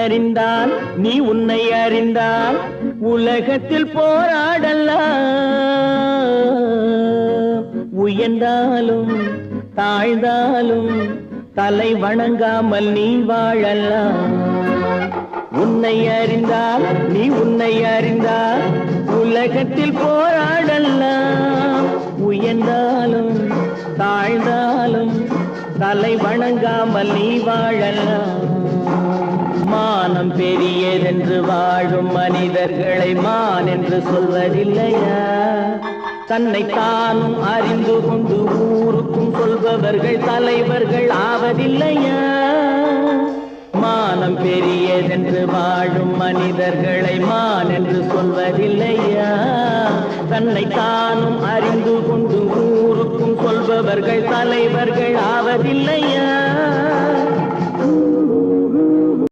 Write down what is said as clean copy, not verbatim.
அறிந்தால் நீ உன்னை அறிந்தால் உலகத்தில் போராடலாம். உயர்ந்தாலும் தாழ்ந்தாலும் தலை வணங்காமல் நீ வாழலாம். உன்னை அறிந்தால் நீ உன்னை அறிந்தால் உலகத்தில் போராடலாம். உயர்ந்தாலும் தாழ்ந்தாலும் தலை வணங்காமல் நீ வாழலாம். மானம் பெரியதென்று வாழும் மனிதர்களை மான் என்று சொல்வதில்லையா? தன்னை தானும் அறிந்து கொண்டு ஊருக்கும் சொல்பவர்கள் தலைவர்கள் ஆவதில்லையா? மானம் பெரியதென்று வாழும் மனிதர்களை மான் என்று சொல்வதில்லையா? தன்னை தானும் அறிந்து கொண்டு ஊருக்கும் சொல்பவர்கள் தலைவர்கள் ஆவதில்லையா?